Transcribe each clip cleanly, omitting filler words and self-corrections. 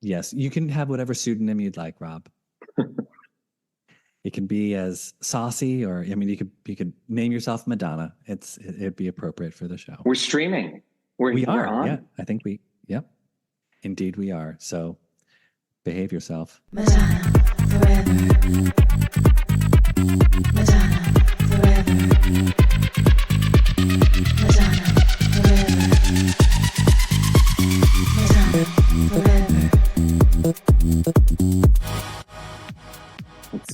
Yes, you can have whatever pseudonym you'd like, Rob. It can be as saucy, or I mean, you could name yourself Madonna. It'd be appropriate for the show. We're streaming. We are on. Yeah, I think yep, indeed we are. So behave yourself. Madonna forever. Madonna forever. Madonna forever. Madonna forever.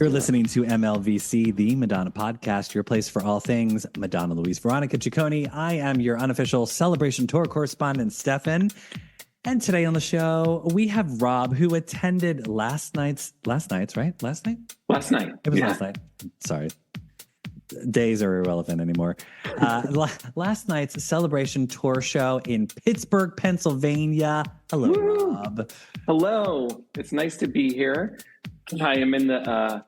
You're listening to MLVC, the Madonna podcast, your place for all things Madonna. Louise Veronica Ciccone. I am your unofficial Celebration Tour correspondent, Stefan. And today on the show, we have Rob, who attended last night. It was last night. Sorry. Days are irrelevant anymore. Last night's Celebration Tour show in Pittsburgh, Pennsylvania. Hello, Woo! Rob. Hello. It's nice to be here. I am in the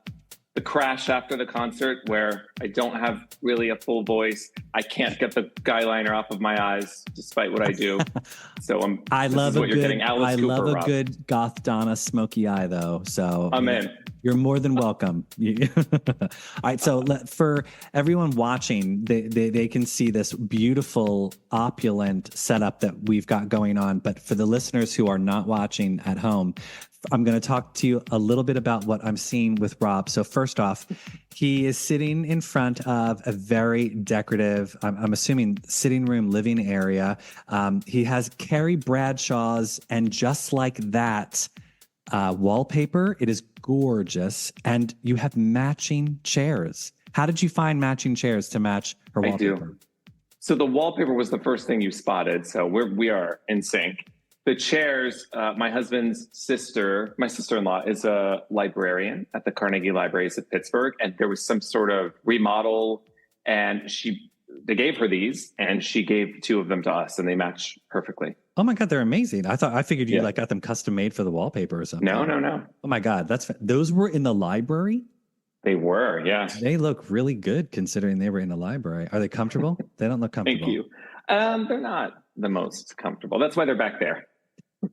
crash after the concert where I don't have really a full voice. I can't get the guy liner off of my eyes, despite what I do. So I love a Rob. good goth Donna smoky eye, though. So I'm in. You're more than welcome. All right. So for everyone watching, they can see this beautiful, opulent setup that we've got going on. But for the listeners who are not watching at home, I'm going to talk to you a little bit about what I'm seeing with Rob. So first off, he is sitting in front of a very decorative, I'm assuming, sitting room, living area. He has Carrie Bradshaw's And Just Like That wallpaper. It is gorgeous. And you have matching chairs. How did you find matching chairs to match her wallpaper? I do. So the wallpaper was the first thing you spotted. So we are in sync. The chairs, my husband's sister, my sister-in-law, is a librarian at the Carnegie Libraries of Pittsburgh, and there was some sort of remodel, and they gave her these, and she gave two of them to us, and they match perfectly. Oh my God, they're amazing! I figured you got them custom made for the wallpaper or something. No. Oh my God, those were in the library. They were, yeah. They look really good considering they were in the library. Are they comfortable? They don't look comfortable. Thank you. They're not the most comfortable. That's why they're back there.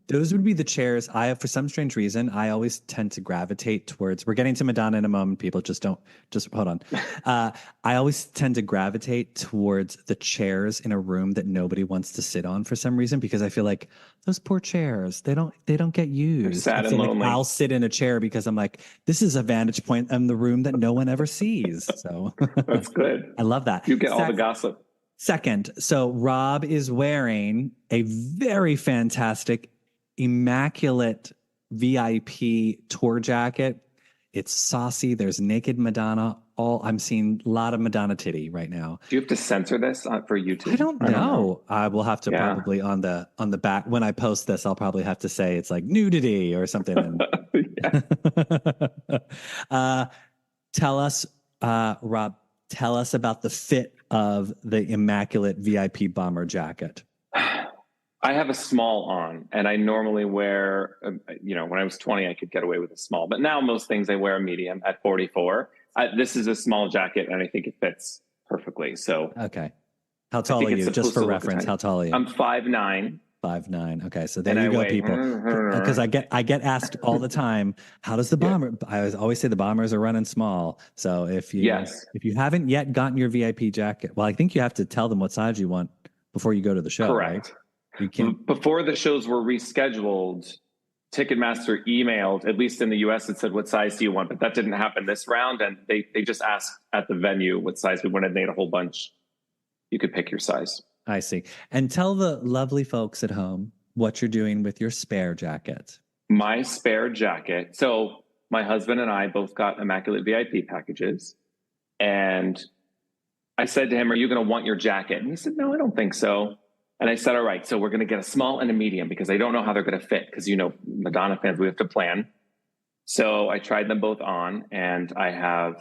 Those would be the chairs. For some strange reason, I always tend to gravitate towards, we're getting to Madonna in a moment. People just hold on. I always tend to gravitate towards the chairs in a room that nobody wants to sit on for some reason, because I feel like those poor chairs, they don't get used. They're sad and lonely. I'll sit in a chair because I'm like, this is a vantage point in the room that no one ever sees. So that's good. I love that. You get all the gossip. Second, so Rob is wearing a very fantastic Immaculate VIP tour jacket. It's saucy. There's naked Madonna. I'm seeing a lot of Madonna titty right now. Do you have to censor this for YouTube? I don't know. I will have to probably on the back when I post this. I'll probably have to say it's like nudity or something. Tell us, Rob. Tell us about the fit of the Immaculate VIP bomber jacket. I have a small on, and I normally wear, when I was 20, I could get away with a small, but now most things I wear a medium at 44. This is a small jacket, and I think it fits perfectly. So, okay. How tall are you? Just for reference, how tall are you? I'm 5'9". 5'9". Okay, so there you go, people. Because I get asked all the time, how does the bomber? I always say the bombers are running small. So if you haven't yet gotten your VIP jacket, well, I think you have to tell them what size you want before you go to the show. Correct. Right? You can't. Before the shows were rescheduled, Ticketmaster emailed, at least in the US, it said, what size do you want? But that didn't happen this round. And they just asked at the venue what size we wanted. They had a whole bunch. You could pick your size. I see. And tell the lovely folks at home what you're doing with your spare jacket. My spare jacket. So my husband and I both got Immaculate VIP packages. And I said to him, are you going to want your jacket? And he said, no, I don't think so. And I said, all right, so we're going to get a small and a medium because I don't know how they're going to fit because, Madonna fans, we have to plan. So I tried them both on and I have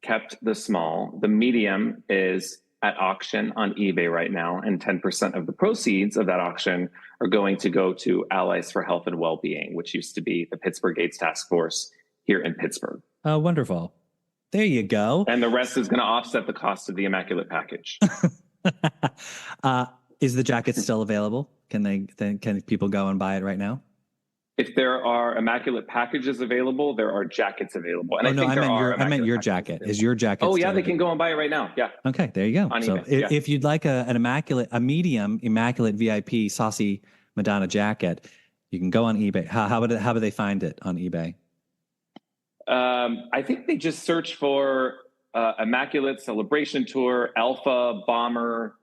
kept the small. The medium is at auction on eBay right now, and 10% of the proceeds of that auction are going to go to Allies for Health and Wellbeing, which used to be the Pittsburgh AIDS Task Force here in Pittsburgh. Oh, wonderful. There you go. And the rest is going to offset the cost of the Immaculate package. Is the jacket still available? Can people go and buy it right now? if there are Immaculate packages available, there are jackets available. And I meant your jacket. Is your jacket? Oh yeah, they can go and buy it right now. Yeah. Okay, there you go. On So eBay, if you'd like a medium Immaculate VIP saucy Madonna jacket, you can go on eBay. How do they find it on eBay? I think they just search for Immaculate Celebration Tour, Alpha, Bomber.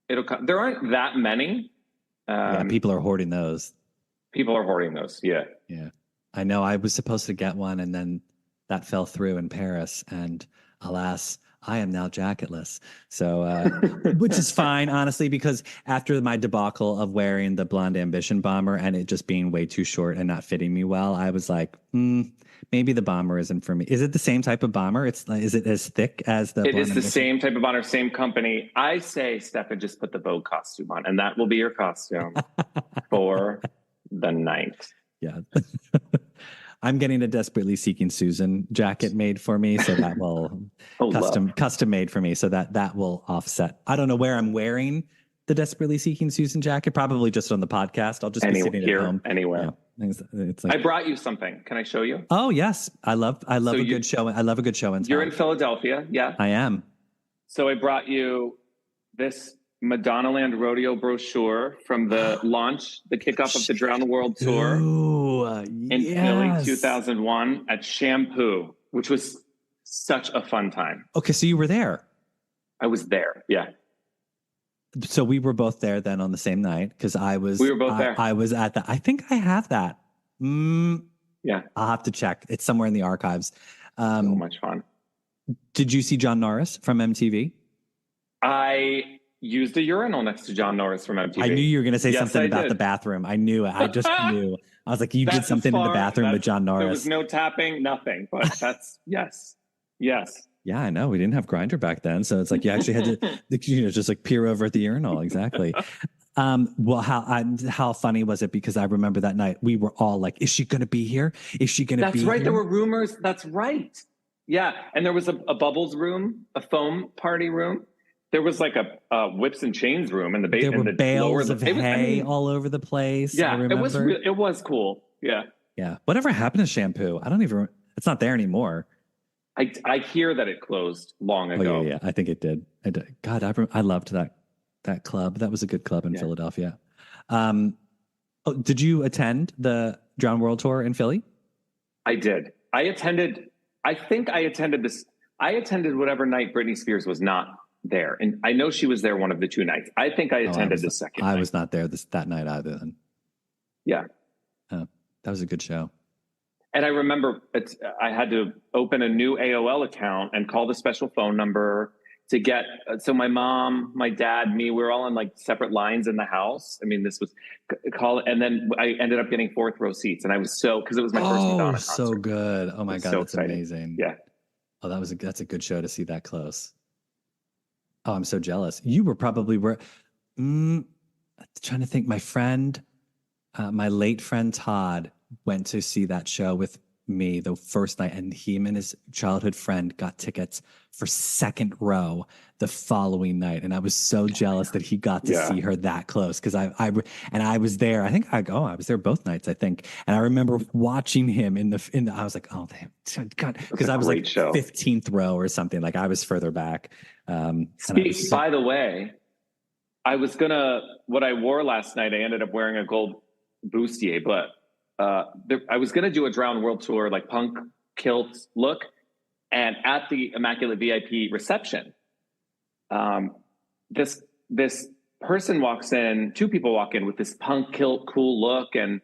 It'll come. There aren't that many. Yeah, people are hoarding those. People are hoarding those. Yeah. Yeah. I know. I was supposed to get one, and then that fell through in Paris. And alas, I am now jacketless. So, which is fine, honestly, because after my debacle of wearing the Blonde Ambition bomber and it just being way too short and not fitting me well, I was like, maybe the bomber isn't for me. Is it the same type of bomber? Is it as thick as the? It is the same type of bomber, same company. I say, Stefan, just put the Vogue costume on, and that will be your costume for the night. Yeah. I'm getting a Desperately Seeking Susan jacket made for me, so that will custom made for me, so that will offset. I don't know where I'm wearing the Desperately Seeking Susan jacket. Probably just on the podcast. I'll just be sitting here, at home anywhere. Yeah. It's like, I brought you something. Can I show you? Oh yes, I love good show. I love a good show in town. You're in Philadelphia, yeah? I am. So I brought you this Madonna Land Rodeo brochure from the launch, the kickoff of the Drown World Tour in Philly 2001 at Shampoo, which was such a fun time. Okay, so you were there. I was there, yeah. So we were both there then on the same night because we were both there. I was at that. I think I have that. Yeah. I'll have to check. It's somewhere in the archives. So much fun. Did you see John Norris from MTV? I used a urinal next to John Norris from MTV. I knew you were going to say something about the bathroom. I knew it. I just knew. I was like, you did something in the bathroom with John Norris. There was no tapping, nothing. But that's, yes. Yeah, I know. We didn't have Grindr back then. So it's like you actually had to, just like peer over at the urinal. Exactly. Well, how funny was it? Because I remember that night we were all like, is she going to be here? Is she going to be here? That's right. There were rumors. That's right. Yeah. And there was a bubbles room, a foam party room. There was like a whips and chains room in the basement. There were bales of hay all over the place. Yeah, it was cool. Yeah. Yeah. Whatever happened to Shampoo? It's not there anymore. I hear that it closed long ago. Oh, yeah. I think it did. God, I loved that club. That was a good club in Philadelphia. Did you attend the Drown World Tour in Philly? I did. I attended whatever night Britney Spears was not there. And I know she was there one of the two nights. I think I attended the second night. I was not there that night either then. Yeah. Oh, that was a good show. And I remember I had to open a new AOL account and call the special phone number to get. So my mom, my dad, me, we were all on like separate lines in the house. I mean, this was and then I ended up getting fourth row seats, and I was because it was my first Madonna concert. So good. Oh my God, so that's exciting. Amazing. Yeah. Oh, that's a good show to see that close. Oh, I'm so jealous. You were probably trying to think. My friend, my late friend Todd went to see that show with me the first night, and him and his childhood friend got tickets for second row the following night, and I was so jealous that he got to see her that close because I was there. I think I was there both nights, I think, and I remember watching him in the I was like, oh God, because I was like 15th row or something. Like I was further back. By the way, what I wore last night, I ended up wearing a gold bustier, but I was going to do a Drown World Tour, like punk kilt look. And at the Immaculate VIP reception, this person walks in, two people walk in with this punk kilt cool look. And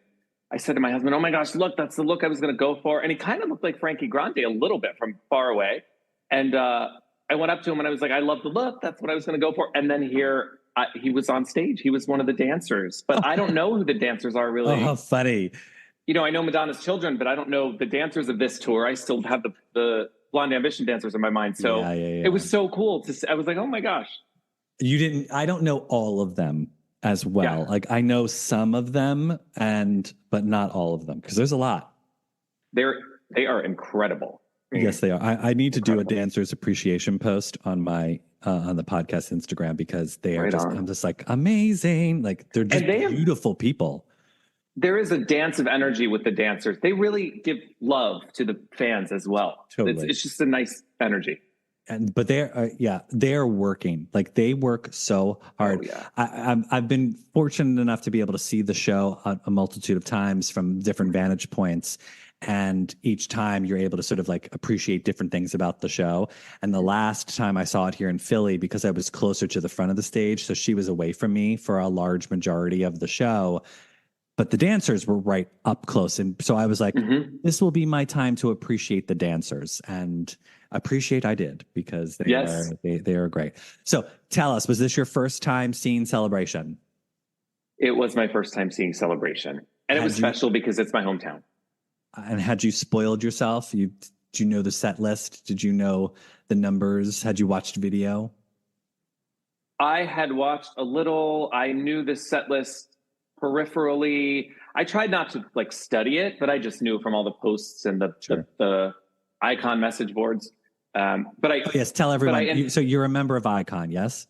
I said to my husband, oh my gosh, look, that's the look I was going to go for. And he kind of looked like Frankie Grande a little bit from far away. And I went up to him and I was like, I love the look. That's what I was going to go for. And then he was on stage. He was one of the dancers, but I don't know who the dancers are really. Oh, how funny. You know, I know Madonna's Children, but I don't know the dancers of this tour. I still have the Blonde Ambition dancers in my mind. So It was so cool to see. I was like, oh my gosh. I don't know all of them as well. Yeah. Like I know some of them but not all of them because there's a lot. They are incredible. Yes, they are. I need to do a dancers appreciation post on my on the podcast Instagram because they are I'm just like amazing. Like they're just beautiful people. there is a dance of energy with the dancers. They really give love to the fans as well. Totally. It's just a nice energy. But they're working, like they work so hard. Oh, yeah. I've been fortunate enough to be able to see the show a multitude of times from different vantage points. And each time you're able to sort of like appreciate different things about the show. And the last time I saw it here in Philly, because I was closer to the front of the stage, so she was away from me for a large majority of the show, but the dancers were right up close. And so I was like, this will be my time to appreciate the dancers, and appreciate I did, because they are great. So tell us, was this your first time seeing Celebration? It was my first time seeing Celebration. And it was special because it's my hometown. And had you spoiled yourself? Did you know the set list? Did you know the numbers? Had you watched video? I had watched a little. I knew the set list peripherally. I tried not to like study it, but I just knew from all the posts and the Icon message boards. Yes, tell everyone. So you're a member of Icon, yes?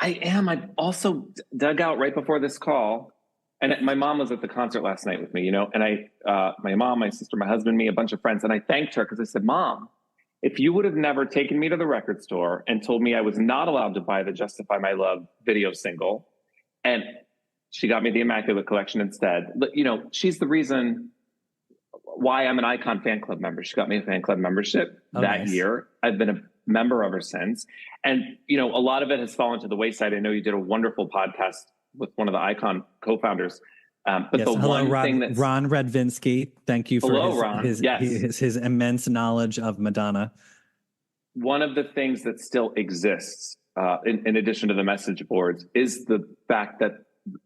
I am. I also dug out right before this call. And my mom was at the concert last night with me, and my mom, my sister, my husband, me, a bunch of friends. And I thanked her because I said, Mom, if you would have never taken me to the record store and told me I was not allowed to buy the Justify My Love video single, and she got me the Immaculate Collection instead, but, she's the reason why I'm an Icon fan club member. She got me a fan club membership that year. I've been a member ever since. And, a lot of it has fallen to the wayside. I know you did a wonderful podcast with one of the Icon co-founders. But yes, the one thing that's Ron Redvinsky, thank you for his immense knowledge of Madonna. One of the things that still exists, in addition to the message boards, is the fact that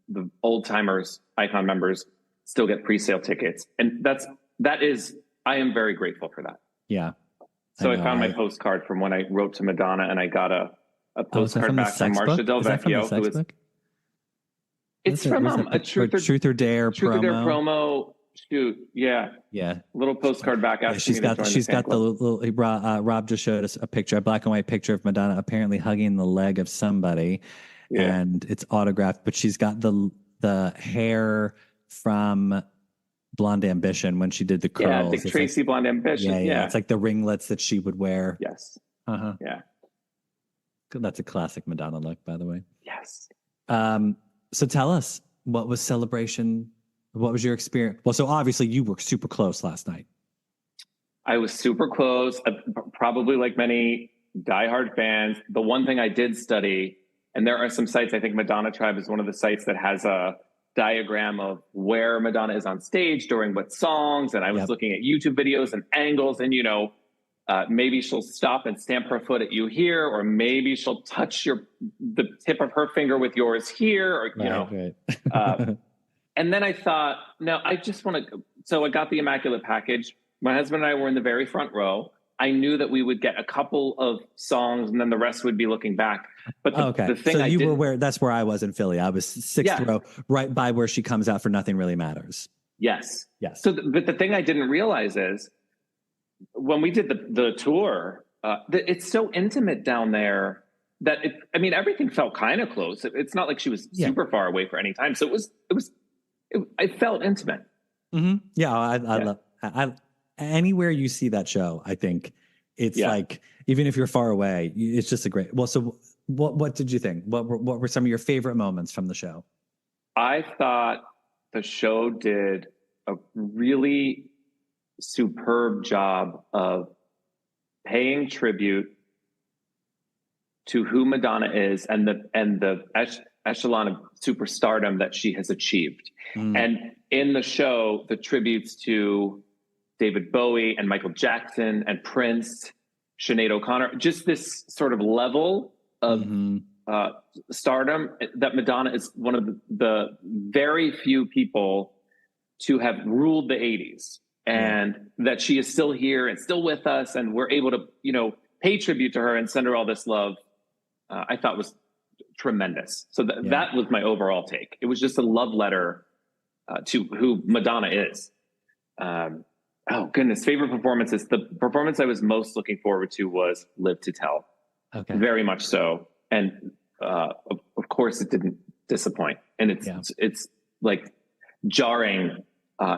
the old timers, Icon members, still get pre-sale tickets. And I am very grateful for that. Yeah. So I found my postcard from when I wrote to Madonna, and I got a postcard back from Marcia Del Vecchio, who is. It's from a Truth or Dare promo shoot. Yeah. Yeah. Little postcard back after she's got the little Rob just showed us a picture, a black and white picture of Madonna apparently hugging the leg of somebody, and it's autographed, but she's got the hair from Blonde Ambition when she did the curls. Yeah, Dick Tracy, Blonde Ambition. Yeah. It's like the ringlets that she would wear. Yes. Yeah. That's a classic Madonna look, by the way. Yes. So tell us, what was Celebration? What was your experience? Well, so obviously you were super close last night. I was super close, probably like many diehard fans. The one thing I did study, and there are some sites, I think Madonna Tribe is one of the sites that has a diagram of where Madonna is on stage during what songs. And I was looking at YouTube videos and angles, and, maybe she'll stop and stamp her foot at you here, or maybe she'll touch the tip of her finger with yours here, or, Right. And then I thought, no, I just want to. So I got the Immaculate package. My husband and I were in the very front row. I knew that we would get a couple of songs, and then the rest would be looking back. But the thing so that's where I was in Philly. I was sixth row, right by where she comes out for Nothing Really Matters. Yes. Yes. But the thing I didn't realize is when we did the tour, it's so intimate down there that everything felt kind of close. It's not like she was super far away for any time. So it felt intimate. Mm-hmm. Yeah. I love anywhere you see that show. I think it's like, even if you're far away, it's just a great, well, so what did you think? What were some of your favorite moments from the show? I thought the show did a really superb job of paying tribute to who Madonna is and the echelon of superstardom that she has achieved. And in the show, the tributes to David Bowie and Michael Jackson and Prince, Sinead O'Connor, just this sort of level of stardom that Madonna is one of the very few people to have ruled the 80s, and that she is still here and still with us, and we're able to, pay tribute to her and send her all this love. I thought was tremendous. So that was my overall take. It was just a love letter to who Madonna is. Oh goodness, favorite performances. The performance I was most looking forward to was Live to Tell. Okay. Very much so. And of course it didn't disappoint. And it's like jarring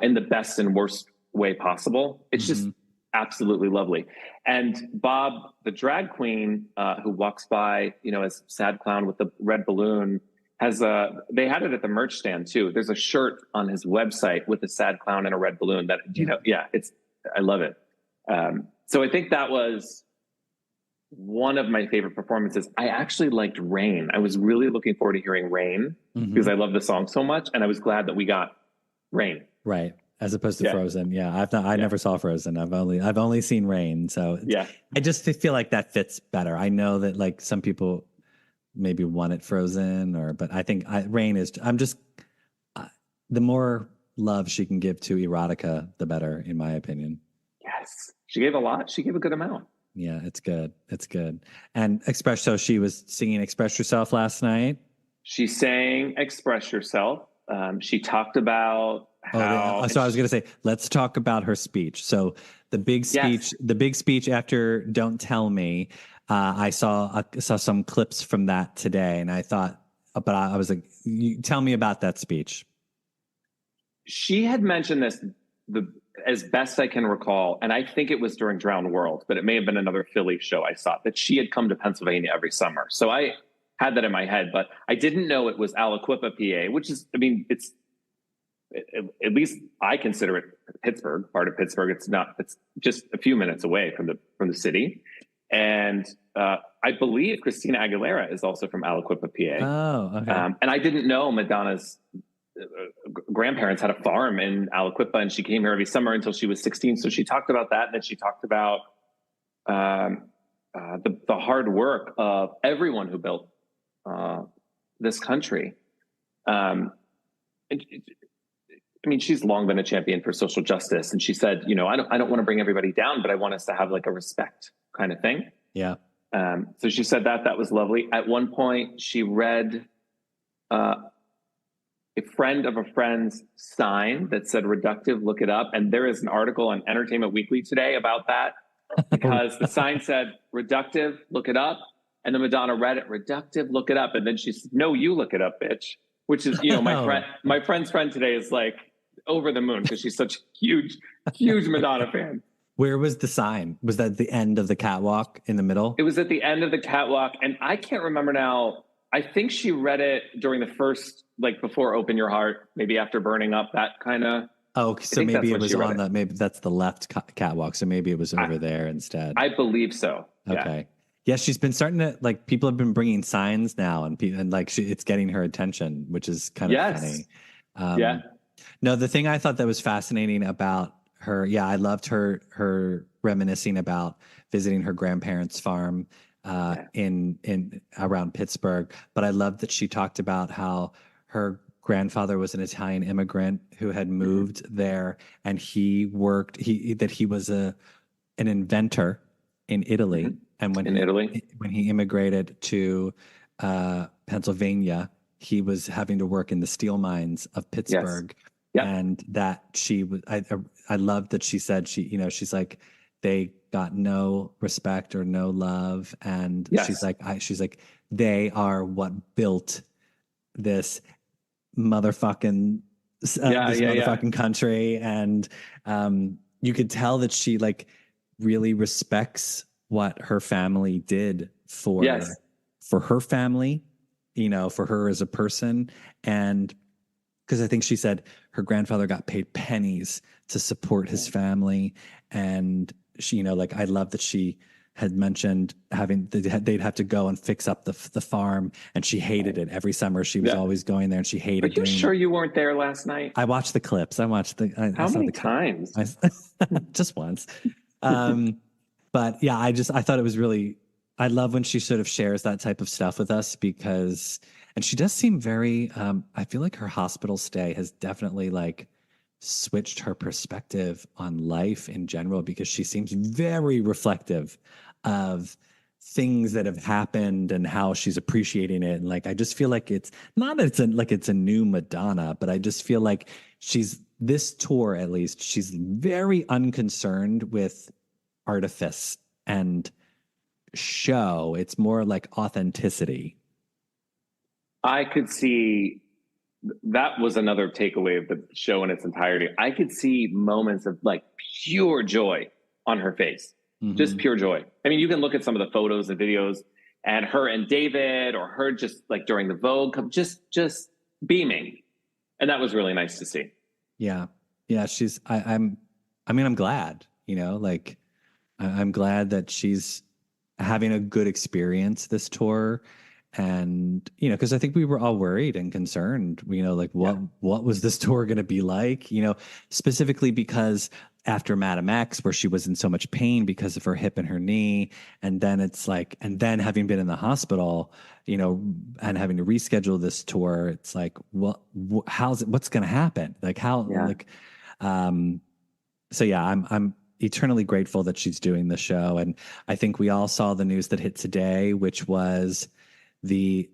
in the best and worst way possible. It's just absolutely lovely. And Bob, the drag queen who walks by, as sad clown with the red balloon, they had it at the merch stand too. There's a shirt on his website with a sad clown and a red balloon that, I love it. So I think that was one of my favorite performances. I actually liked Rain. I was really looking forward to hearing Rain because I love the song so much. And I was glad that we got Rain. Right. As opposed to Frozen. Yeah. I never saw Frozen. I've only seen Rain. So I just feel like that fits better. I know that like some people maybe wanted Frozen but I think Rain is, the more love she can give to erotica, the better, in my opinion. Yes. She gave a lot. She gave a good amount. Yeah, it's good. It's good. And so she was singing Express Yourself last night. She sang Express Yourself. She talked about how... So I was going to say, let's talk about her speech. So the big speech after Don't Tell Me, I saw some clips from that today, and I thought, but I was like, tell me about that speech. She had mentioned this, as best I can recall, and I think it was during Drowned World, but it may have been another Philly show I saw, that she had come to Pennsylvania every summer. So I had that in my head, but I didn't know it was Aliquippa, PA, which is, it's, at least I consider it Pittsburgh, part of Pittsburgh. It's just a few minutes away from the city. And I believe Christina Aguilera is also from Aliquippa, PA. Oh, okay. And I didn't know Madonna's grandparents had a farm in Aliquippa, and she came here every summer until she was 16. So she talked about that. And then she talked about the hard work of everyone who built this country. She's long been a champion for social justice. And she said, I don't want to bring everybody down, but I want us to have like a respect kind of thing. Yeah. So she said that was lovely. At one point she read a friend of a friend's sign that said reductive, look it up. And there is an article on Entertainment Weekly today about that, because the sign said reductive, look it up. And then Madonna read it, reductive, look it up. And then she said, no, you look it up, bitch. Which is, my friend's friend today is like over the moon because she's such a huge Madonna fan. Where was the sign? Was that the end of the catwalk in the middle? It was at the end of the catwalk. And I can't remember now. I think she read it during the first, like before Open Your Heart, maybe after Burning Up, that kind of. Oh, so maybe it was on that. Maybe that's the left catwalk. So maybe it was over there instead. I believe so. Okay. Yeah, she's been starting to, like, people have been bringing signs now, and it's getting her attention, which is kind of funny. No, the thing I thought that was fascinating about her, I loved her reminiscing about visiting her grandparents' farm in around Pittsburgh. But I loved that she talked about how her grandfather was an Italian immigrant who had moved there, and he was an inventor in Italy. And when he immigrated to Pennsylvania, he was having to work in the steel mines of Pittsburgh. Yes. And that I loved that she said she's like, they got no respect or no love. And she's like, they are what built this motherfucking country. And you could tell that she like really respects what her family did for her family, for her as a person. And because I think she said her grandfather got paid pennies to support his family. And she, I love that she had mentioned they'd have to go and fix up the farm, and she hated it every summer. She was always going there, and she hated it. Are you sure you weren't there last night? I watched the clips. How many times? Just once. But yeah, I thought it was really, I love when she sort of shares that type of stuff with us and she does seem very, I feel like her hospital stay has definitely like switched her perspective on life in general, because she seems very reflective of things that have happened and how she's appreciating it. And like, I just feel like it's not that it's a new Madonna, but I just feel like this tour, at least, she's very unconcerned with artifice and show. It's more like authenticity. I could see that was another takeaway of the show in its entirety. I could see moments of like pure joy on her face, just pure joy. I mean, you can look at some of the photos and videos and her and David, or her just like during the Vogue, just beaming. And that was really nice to see. Yeah. Yeah. I'm glad, like I'm glad that she's having a good experience this tour. And, because I think we were all worried and concerned, like what was this tour going to be like, specifically because after Madam X, where she was in so much pain because of her hip and her knee. And then it's like, and then having been in the hospital, and having to reschedule this tour, it's like, what's going to happen? Like so yeah, I'm eternally grateful that she's doing the show. And I think we all saw the news that hit today, which was they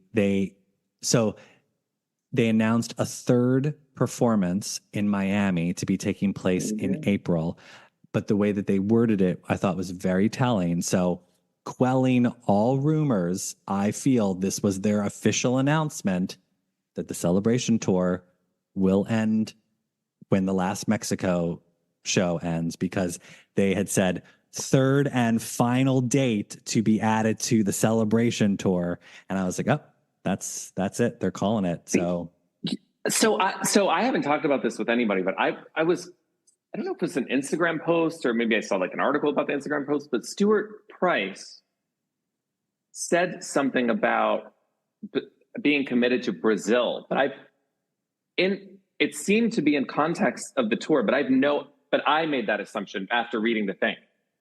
announced a third performance in Miami to be taking place in April, but the way that they worded it, I thought was very telling. So quelling all rumors, I feel this was their official announcement that the Celebration Tour will end when the last Mexico show ends, because they had said third and final date to be added to the Celebration Tour. And I was like, oh, that's it. They're calling it. So I haven't talked about this with anybody, but I don't know if it's an Instagram post or maybe I saw like an article about the Instagram post, but Stuart Price said something about being committed to Brazil, but it seemed to be in context of the tour, but I made that assumption after reading the thing.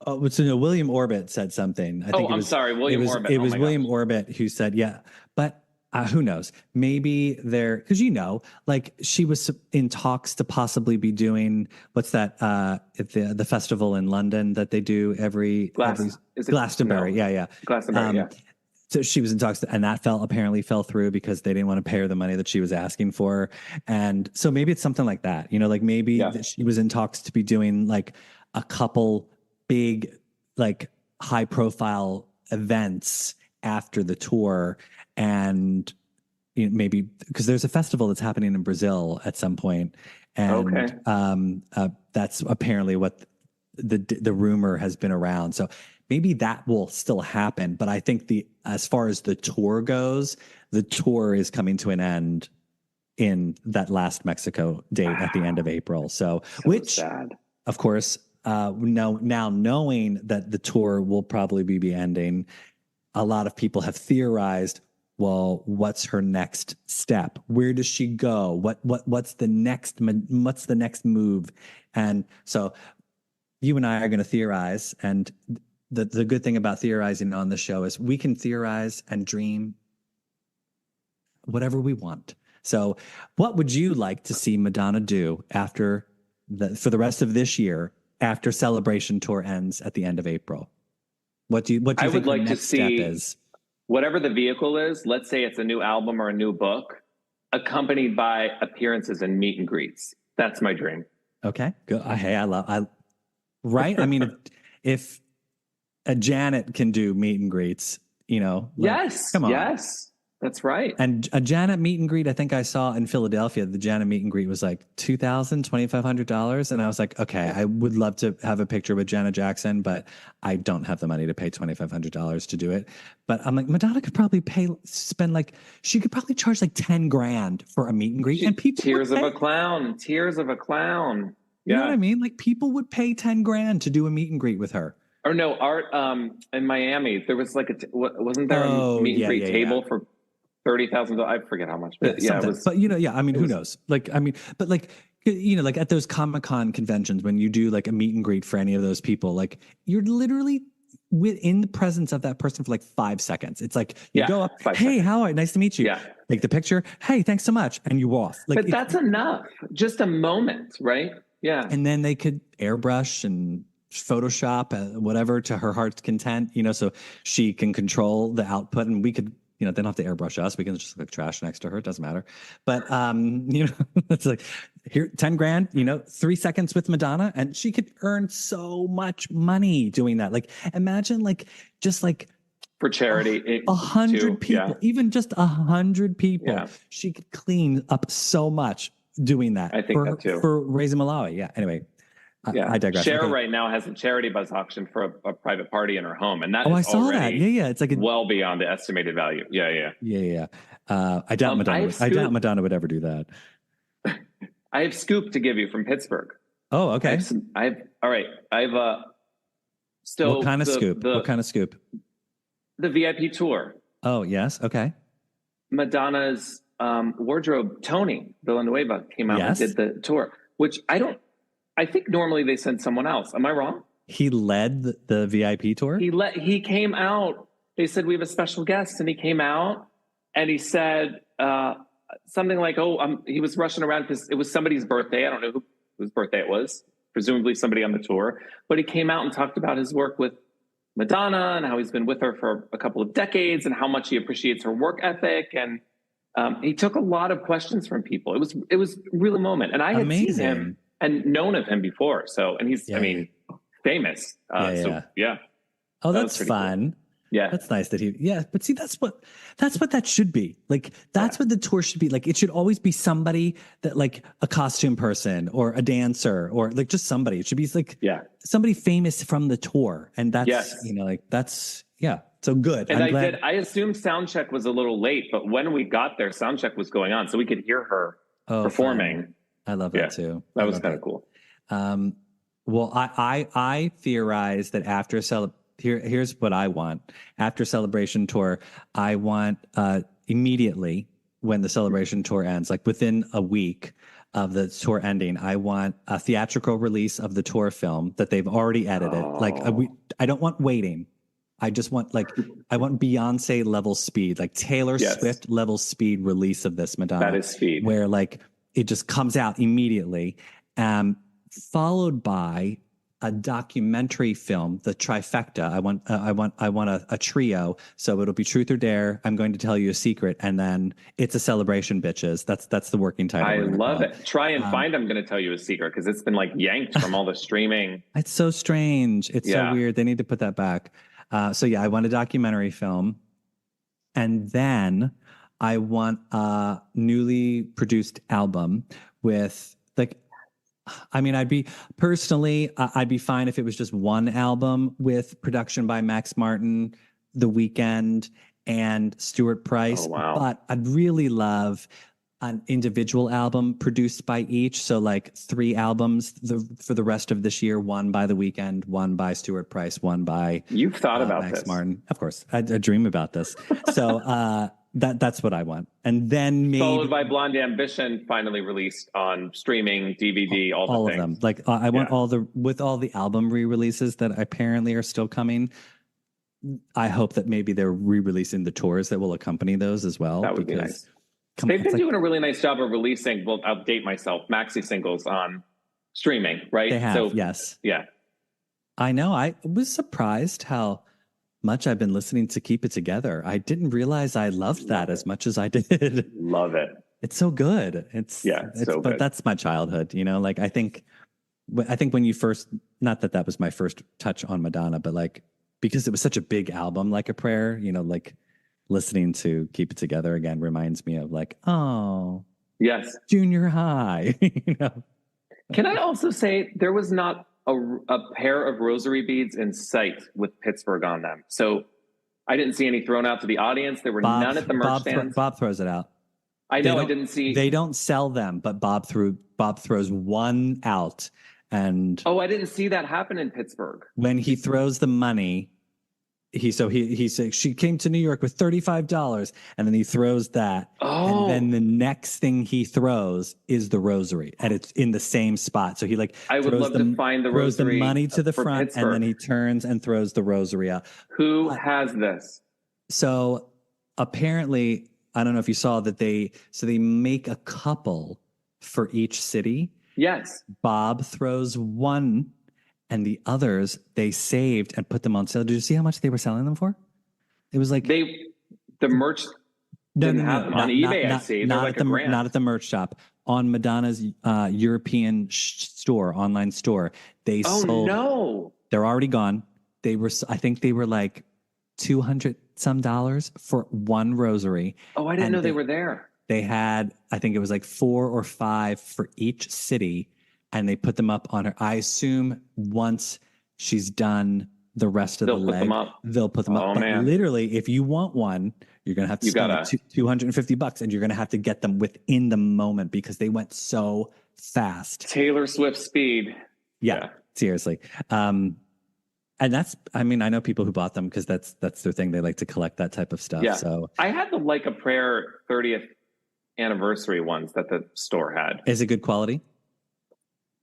Oh, so no, William Orbit said something. I'm sorry, William Orbit. It was William Orbit who said, yeah, but who knows? Maybe because like she was in talks to possibly be doing what's that? The festival in London that they do every Glastonbury. No. Yeah. Glastonbury. Yeah. So she was in talks, and that apparently fell through because they didn't want to pay her the money that she was asking for. And so maybe it's something like that, like maybe that she was in talks to be doing like a couple big, like high profile events after the tour. And maybe because there's a festival that's happening in Brazil at some point. And that's apparently what the rumor has been around. So maybe that will still happen. But I think as far as the tour goes, the tour is coming to an end in that last Mexico date at the end of April. So which, sad. Of course, now knowing that the tour will probably be ending, a lot of people have theorized, well, what's her next step? Where does she go? What's the next move? And so you and I are going to theorize, and the good thing about theorizing on the show is we can theorize and dream whatever we want. So what would you like to see Madonna do for the rest of this year after Celebration Tour ends at the end of April? What do you think would like the next to see step is? Whatever the vehicle is, let's say it's a new album or a new book, accompanied by appearances and meet and greets. That's my dream. Okay, good. Hey, right? I mean, if a Janet can do meet and greets, yes, come on. Yes, that's right. And a Janet meet and greet, I think I saw in Philadelphia, the Janet meet and greet was like $2,000, $2,500. And I was like, okay, I would love to have a picture with Janet Jackson, but I don't have the money to pay $2,500 to do it. But I'm like, Madonna could probably she could probably charge like 10 grand for a meet and greet. And people Tears of a clown. You know what I mean? Like people would pay 10 grand to do a meet and greet with her. Or no, Art, in Miami, there was like wasn't there a meet and greet table for $30,000? I forget how much, but it was. But I mean, who knows? Like at those Comic-Con conventions, when you do like a meet and greet for any of those people, like you're literally within the presence of that person for like 5 seconds. It's like you go up, hey, how are you? Nice to meet you. Yeah. Take the picture. Hey, thanks so much. And you off. But that's enough. Just a moment, right? Yeah. And then they could airbrush and Photoshop whatever to her heart's content, so she can control the output, and we could, they don't have to airbrush us. We can just look trash next to her. It doesn't matter. But, it's like here, 10 grand, 3 seconds with Madonna, and she could earn so much money doing that. Like, imagine just like for charity. 100 people, Yeah. even just 100 people. Yeah. She could clean up so much doing that. I think that too. For raising Malawi. Yeah. Anyway, Yeah. I digress. Cher Okay. right now has a charity bus auction for a private party in her home, and that Oh, is I saw that. already Yeah. It's like well beyond the estimated value. Yeah. Yeah. I doubt Madonna. I doubt Madonna would ever do that. I have scoop to give you from Pittsburgh. Oh, okay. Still. What kind of scoop? What kind of scoop? The VIP tour. Oh, yes. Okay. Madonna's wardrobe, Tony Villanueva, came out and did the tour, which I think normally they send someone else. Am I wrong? He led the VIP tour? He came out. They said, we have a special guest. And he came out and he said something like, he was rushing around because it was somebody's birthday. I don't know whose birthday it was, presumably somebody on the tour. But he came out and talked about his work with Madonna and how he's been with her for a couple of decades and how much he appreciates her work ethic. And he took a lot of questions from people. It was really a moment. And I had seen him and known of him before. So, and he's, famous. Oh, that's fun. Cool. Yeah. That's nice that but see, that's what that should be. Like, that's what the tour should be. Like, it should always be somebody that, like, a costume person or a dancer or like just somebody. It should be like somebody famous from the tour. And that's, so good. And I assumed soundcheck was a little late, but when we got there, soundcheck was going on. So we could hear her performing. Fun. I love that too. That was kind of cool. Well, I theorize that after here's what I want. After Celebration Tour, I want immediately when the Celebration Tour ends, like within a week of the tour ending, I want a theatrical release of the tour film that they've already edited. Like I don't want waiting. I just want I want Beyonce level speed, like Taylor Swift level speed release of this Madonna. That is speed. Where like it just comes out immediately, followed by a documentary film, the trifecta. I want a trio. So it'll be Truth or Dare, I'm Going to Tell You a Secret, and then It's a Celebration, Bitches. That's the working title. I love it. Try and find I'm Going to Tell You a Secret, because it's been like yanked from all the streaming. It's so strange. It's so weird. They need to put that back. I want a documentary film, and then I want a newly produced album with I'd be fine if it was just one album with production by Max Martin, The Weeknd, and Stuart Price. Oh, wow. But I'd really love an individual album produced by each. So like 3 albums for the rest of this year, one by The Weeknd, one by Stuart Price, one by You've thought about Max this. Martin. Of course. I dream about this. So that's what I want. And then maybe followed by Blonde Ambition, finally released on streaming, DVD, all the things. Of them. Like I want all the album re-releases that apparently are still coming. I hope that maybe they're re-releasing the tours that will accompany those as well. That would be nice. They've been doing a really nice job of releasing, well, I'll date myself, maxi singles on streaming, right? They have, yes. Yeah. I know. I was surprised how much I've been listening to Keep It Together. I didn't realize I loved that as much as I did. Love it. It's so good. It's so good. But that's my childhood, like I think when you first, not that was my first touch on Madonna, but like, because it was such a big album, like a prayer, like listening to Keep It Together again reminds me of like, oh, yes, junior high, Can I also say there was not a pair of rosary beads in sight with Pittsburgh on them. So I didn't see any thrown out to the audience. There were none at the merch stands. Bob throws it out. I know. I didn't see. They don't sell them, but Bob throws one out. And I didn't see that happen in Pittsburgh. When he throws the money, he said she came to New York with $35, and then he throws that, and then the next thing he throws is the rosary, and it's in the same spot. So he I would love to find the throws rosary. The money to the front, Pittsburgh. and then he turns and throws the rosary out. Who has this? So apparently, I don't know if you saw that they make a couple for each city. Yes. Bob throws one, and the others they saved and put them on sale. Did you see how much they were selling them for? It was like the merch didn't have them on eBay. I see. Not at the merch shop. On Madonna's European online store, they sold. No, they're already gone. I think they were like $260 some dollars for one rosary. Oh, I didn't And know they were there. They had, I think it was like 4 or 5 for each city, and they put them up on her. I assume once she's done the rest of They'll the put leg, them up. they'll put them up. Oh, But man. literally, if you want one, you're going to have to spend like $250, and you're going to have to get them within the moment because they went so fast. Taylor Swift speed. Yeah. Seriously. And that's, I mean, I know people who bought them because that's their thing. They like to collect that type of stuff. Yeah. So I had the Like a Prayer 30th anniversary ones that the store had. is it good quality?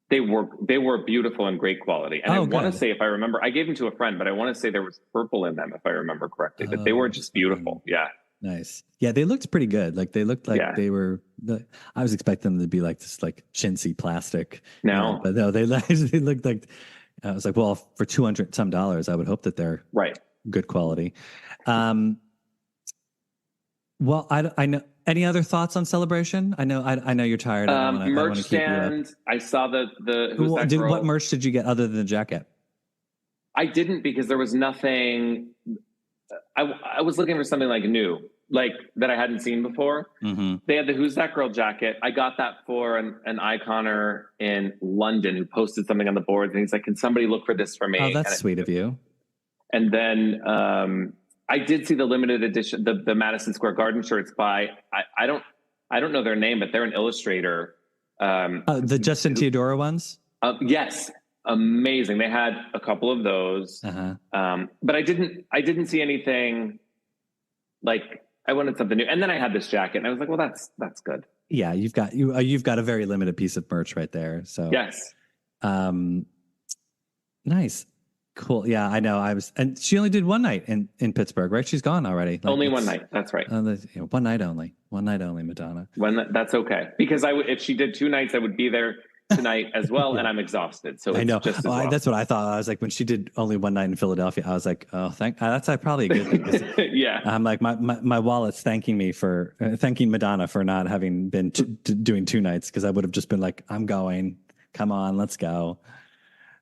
They were beautiful and great quality. And I want to say, if I remember, I gave them to a friend, but I want to say there was purple in them, if I remember correctly. But they were just beautiful. Yeah. Nice. Yeah, they looked pretty good. Like they looked like they were. I was expecting them to be like this, like chintzy plastic. No, but no, they looked like. I was like, well, for $200 some, I would hope that they're good quality. Well, I know. Any other thoughts on Celebration? I know you're tired. Merch stand. I saw the who's that girl? What merch did you get other than the jacket? I didn't, because there was nothing. I was looking for something like new, like that I hadn't seen before. Mm-hmm. They had the Who's That Girl jacket. I got that for an iconer in London who posted something on the boards, and he's like, "Can somebody look for this for me?" Oh, that's sweet of you. And then I did see the limited edition, the Madison Square Garden shirts by I don't know their name, but they're an illustrator. The Justin Teodoro ones. Yes, amazing. They had a couple of those, but I didn't see anything like I wanted something new. And then I had this jacket, and I was like, well, that's good. Yeah, you've got a very limited piece of merch right there. So yes, nice. Cool. Yeah, I know. And she only did one night in Pittsburgh, right? She's gone already. Like only one night. That's right. One night only. One night only, Madonna. That's okay. Because if she did 2 nights, I would be there tonight as well, yeah. And I'm exhausted. So it's I know. Just as well. That's what I thought. I was like, when she did only one night in Philadelphia, I was like, oh, that's probably a good thing. Yeah. I'm like, my wallet's thanking Madonna for not having been doing 2 nights, because I would have just been like, I'm going. Come on, let's go.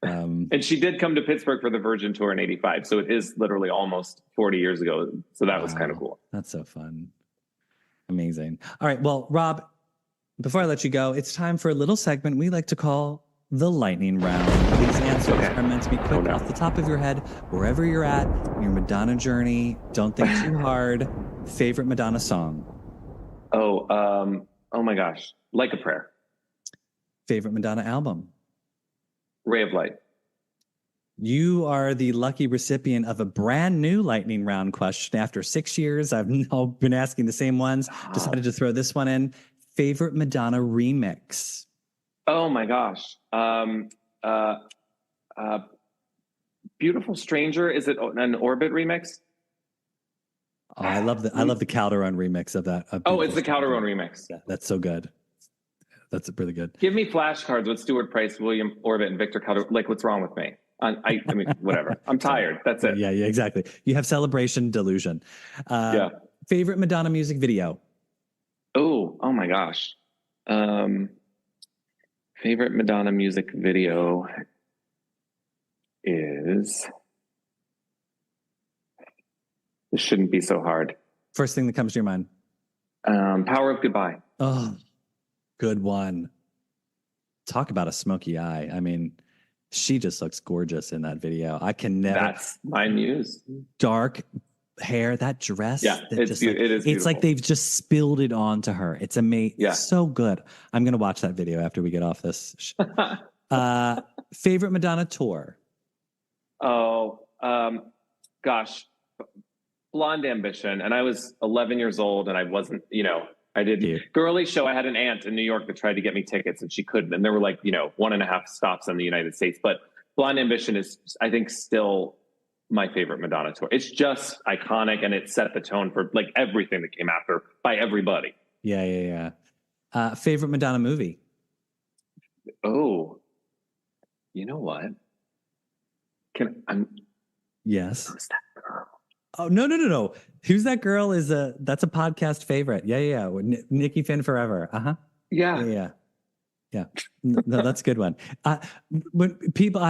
And she did come to Pittsburgh for the Virgin Tour in '85, so it is literally almost 40 years ago. So that was kind of cool. That's so fun. Amazing. All right, well, Rob, before I let you go, it's time for a little segment we like to call the lightning round. These answers are meant to be quick off the top of your head, wherever you're at, your Madonna journey. Don't think too hard. Favorite Madonna song? Oh my gosh, Like a Prayer. Favorite Madonna album? Ray of Light. You are the lucky recipient of a brand new lightning round question. After 6 years, I've now been asking the same ones. Decided to throw this one in. Favorite Madonna remix? Oh my gosh. Beautiful Stranger. Is it an Orbit remix? Oh, I love the Calderon remix of that. It's the Calderon remix. Yeah, that's so good. That's really good. Give me flashcards with Stuart Price, William Orbit, and Victor Calderon. Like, what's wrong with me? I mean, whatever. I'm tired. That's it. Yeah, exactly. You have Celebration delusion. Favorite Madonna music video? Oh my gosh. Favorite Madonna music video is... This shouldn't be so hard. First thing that comes to your mind. Power of Goodbye. Oh, good one. Talk about a smoky eye. I mean, she just looks gorgeous in that video. I can never. That's my muse. Dark hair, that dress. Yeah, it is beautiful. It's like they've just spilled it onto her. It's amazing. Yeah. So good. I'm going to watch that video after we get off this. Favorite Madonna tour? Gosh. Blonde Ambition. And I was 11 years old, and I wasn't, I did girly show. I had an aunt in New York that tried to get me tickets, and she couldn't. And there were 1.5 stops in the United States. But Blonde Ambition is, I think, still my favorite Madonna tour. It's just iconic, and it set the tone for everything that came after by everybody. Yeah. Favorite Madonna movie? Oh, you know what? Yes. Who's that girl? Oh, no. Who's That Girl that's a podcast favorite. Yeah. Nikki Finn Forever. Uh-huh. Yeah. No, that's a good one. When people,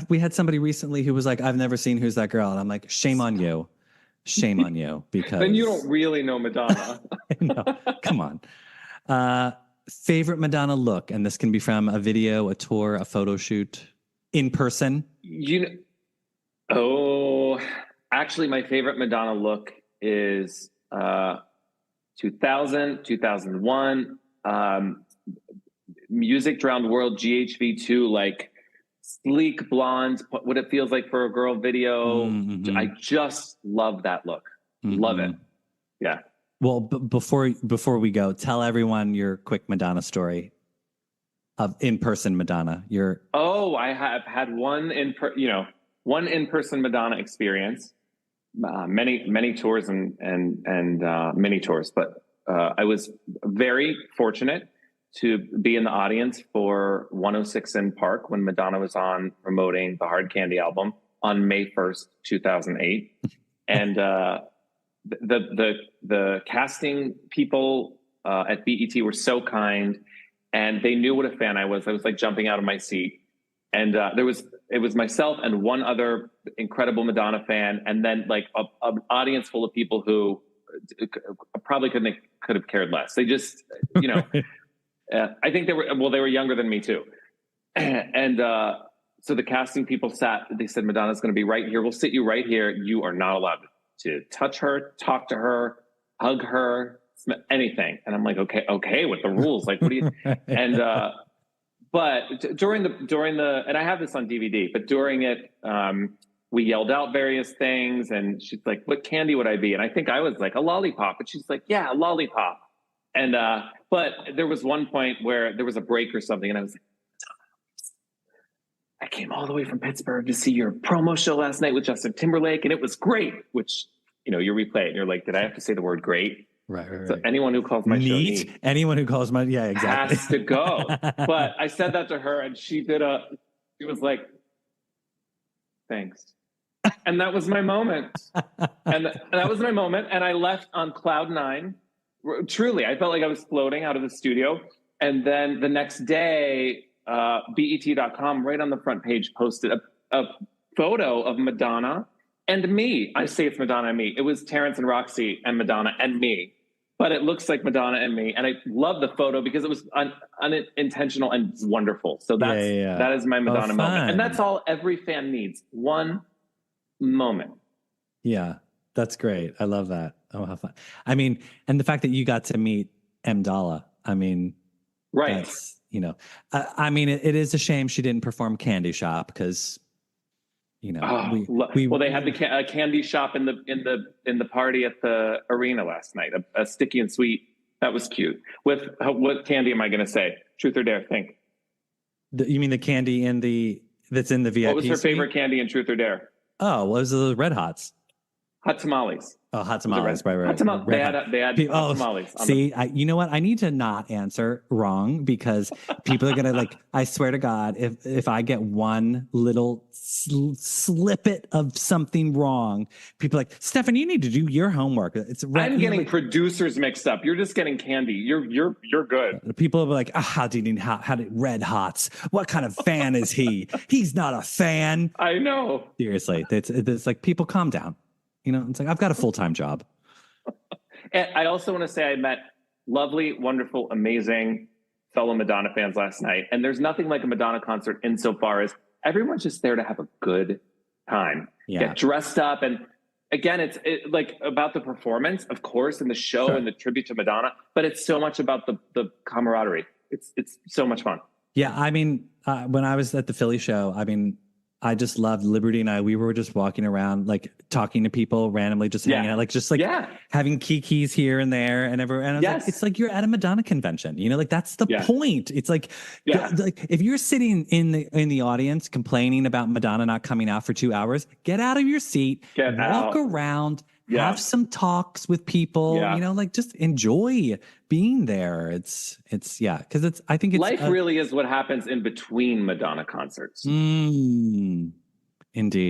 we had somebody recently who was like, I've never seen Who's That Girl. And I'm like, shame on you. shame on you, because Then you don't really know Madonna. no, come on. Favorite Madonna look, and this can be from a video, a tour, a photo shoot, in person. Actually, my favorite Madonna look is 2000, 2001, Music Drowned World GHV2, like sleek blonde, what it feels like for a girl video. Mm-hmm. I just love that look. Mm-hmm. Love it. Yeah. Well, before we go, tell everyone your quick Madonna story of in-person Madonna. I have had one in-person Madonna experience, many tours and mini tours, but I was very fortunate to be in the audience for 106 in Park when Madonna was on promoting the Hard Candy album on May 1st, 2008. And the casting people at BET were so kind, and they knew what a fan I was. I was like jumping out of my seat. And it was myself and one other incredible Madonna fan, and then like an audience full of people who probably could have cared less. They just, I think they were younger than me too. And so the casting people they said, Madonna's going to be right here. We'll sit you right here. You are not allowed to touch her, talk to her, hug her, anything. And I'm like, okay, with the rules, like, what do you, and, but during the, and I have this on DVD, but during it, we yelled out various things, and she's like, what candy would I be? And I think I was like, a lollipop. And she's like, yeah, a lollipop. And, but there was one point where there was a break or something, and I was like, I came all the way from Pittsburgh to see your promo show last night with Justin Timberlake, and it was great, which, you replay it and you're like, did I have to say the word great? Right. So anyone who calls my show neat, anyone who calls yeah, exactly, has to go. But I said that to her, and she was like, thanks. And that was my moment. And that was my moment. And I left on cloud 9. Truly, I felt like I was floating out of the studio. And then the next day, BET.com, right on the front page, posted a photo of Madonna and me. I say it's Madonna and me. It was Terrence and Roxy and Madonna and me. But it looks like Madonna and me. And I love the photo because it was unintentional and wonderful. So that is my Madonna moment. And that's all every fan needs. One moment. Yeah, that's great. I love that. Oh, how fun. I mean, and the fact that you got to meet M-Dolla, I mean, right. That's, I mean, it is a shame she didn't perform Candy Shop because, well, they had the candy shop in the party at the arena last night, a sticky and sweet. That was cute. With what candy am I going to say? Truth or dare? Think. You mean the candy that's in the VIP? What was her favorite candy in Truth or Dare? Oh, what was the Red Hots? Hot tamales. Oh, hot tamales, right. Hot tamales. They had hot tamales. See, you know what? I need to not answer wrong because people are gonna I swear to God, if I get one little snippet of something wrong, people are like, Stefan, you need to do your homework. I'm getting producers mixed up. You're just getting candy. You're good. People will be like, how did Red Hots? What kind of fan is he? He's not a fan. I know. Seriously, it's like, people calm down. It's like, I've got a full-time job. And I also want to say I met lovely, wonderful, amazing fellow Madonna fans last night. And there's nothing like a Madonna concert insofar as everyone's just there to have a good time, get dressed up. And again, it's like about the performance, of course, and the show and the tribute to Madonna, but it's so much about the camaraderie. It's so much fun. Yeah. I mean, when I was at the Philly show, I mean, I just loved Liberty and we were just walking around, like talking to people randomly, just hanging out, having kikis here and there and everywhere. And I was like, it's like you're at a Madonna convention, like that's the point. It's like, like if you're sitting in the audience complaining about Madonna not coming out for 2 hours, get out of your seat, walk around, have some talks with people, just enjoy being there. It's because I think it's life really is what happens in between Madonna concerts. Indeed.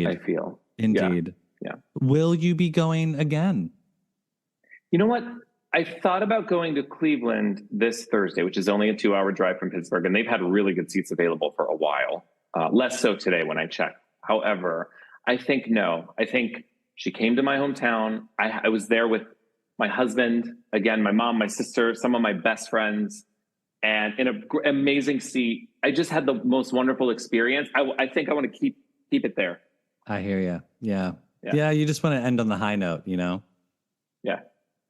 I feel. Indeed. Yeah. Will you be going again? You know what? I thought about going to Cleveland this Thursday, which is only a 2-hour drive from Pittsburgh, and they've had really good seats available for a while. Less so today when I checked. However, I think no. I think She came to my hometown. I was there with my husband, again, my mom, my sister, some of my best friends, and in an amazing seat. I just had the most wonderful experience. I think I want to keep it there. I hear you. Yeah. You just want to end on the high note, you know? Yeah.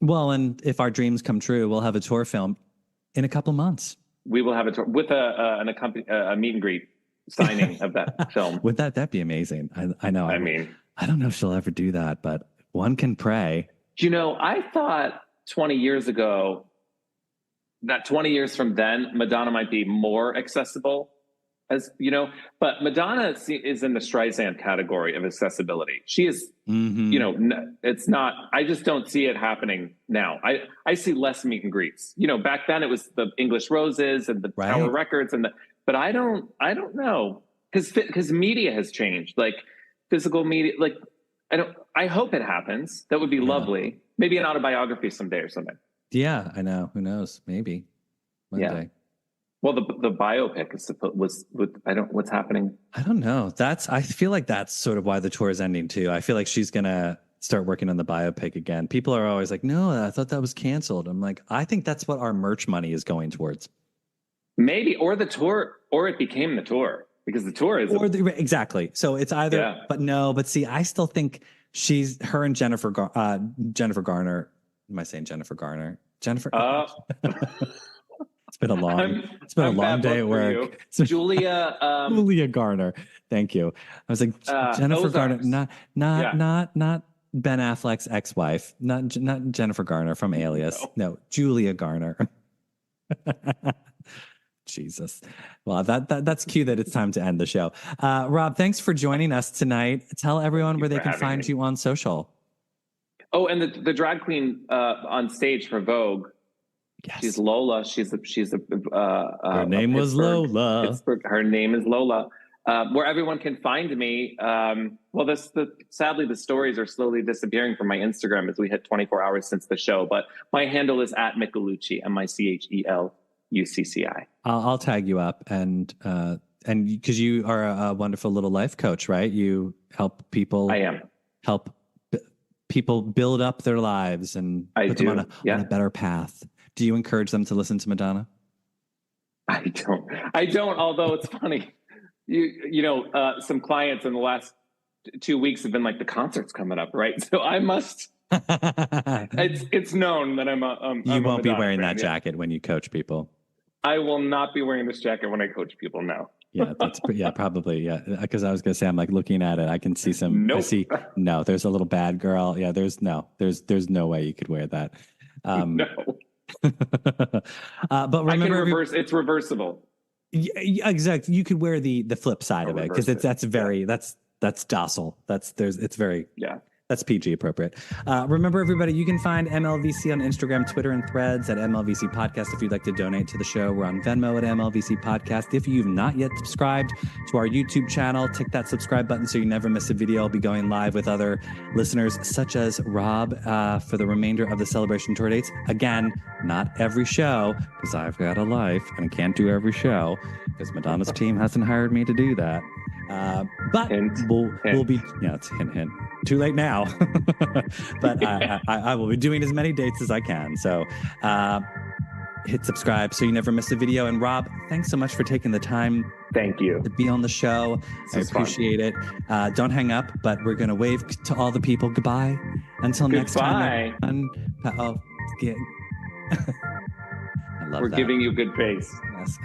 Well, and if our dreams come true, we'll have a tour film in a couple months. We will have a tour with a meet and greet signing of that film. Would that'd be amazing? I know. I mean, I don't know if she'll ever do that, but one can pray. You know, I thought 20 years ago that 20 years from then, Madonna might be more accessible, as you know, but Madonna is in the Streisand category of accessibility. She is, you know, it's not, I just don't see it happening now. I see less meet and greets. You know, back then it was the English Roses and the Tower Records but I don't know, because media has changed, like physical media, like I hope it happens. That would be lovely. Maybe an autobiography someday or something. Yeah, I know. Who knows? Maybe one day. Well, the biopic what's happening? I don't know. I feel like that's sort of why the tour is ending too. I feel like she's going to start working on the biopic again. People are always like, no, I thought that was canceled. I'm like, I think that's what our merch money is going towards. Maybe, or the tour, or it became the tour, because the tour is exactly. So it's either, but see, I still think her and Jennifer Garner. Am I saying Jennifer Garner? Jennifer. It's been a long day at work. Julia Garner. Thank you. I was like Jennifer Garner, not Ben Affleck's ex-wife, not Jennifer Garner from Alias. No, Julia Garner. Jesus. Well, that's cue that it's time to end the show. Rob, thanks for joining us tonight. Tell everyone where they can find you on social. Oh, and the drag queen on stage for Vogue. Yes. She's Lola. She's her name was Lola. Pittsburgh. Her name is Lola. Where everyone can find me. Sadly, the stories are slowly disappearing from my Instagram as we hit 24 hours since the show. But my handle is @Michelucci, MICHELUCCI. I'll tag you up, and because you are a wonderful little life coach, right? You help people. I am. Help people build up their lives and put them on a better path. Do you encourage them to listen to Madonna? I don't. Although it's funny, you know, some clients in the last 2 weeks have been like, the concert's coming up, right? So I must. It's known that you won't be wearing that jacket when you coach people. I will not be wearing this jacket when I coach people. No. Probably. Because I was going to say, I'm like looking at it. I can see some. Nope. There's a little bad girl. Yeah. There's no way you could wear that. No. But remember, it's reversible. Exactly. You could wear the flip side of it, because that's docile. It's very That's PG appropriate. Remember, everybody, you can find MLVC on Instagram, Twitter, and Threads at MLVC Podcast. If you'd like to donate to the show, we're on Venmo at MLVC Podcast. If you've not yet subscribed to our YouTube channel, tick that subscribe button so you never miss a video. I'll be going live with other listeners, such as Rob, for the remainder of the Celebration tour dates. Again, not every show, because I've got a life and I can't do every show, because Madonna's team hasn't hired me to do that. But we'll be, it's hint. Too late now. But I will be doing as many dates as I can. So hit subscribe so you never miss a video. And Rob, thanks so much for taking the time. Thank you. To be on the show. I appreciate it. Don't hang up, but we're going to wave to all the people. Goodbye. Until next time. I love We're giving you good face. Yes.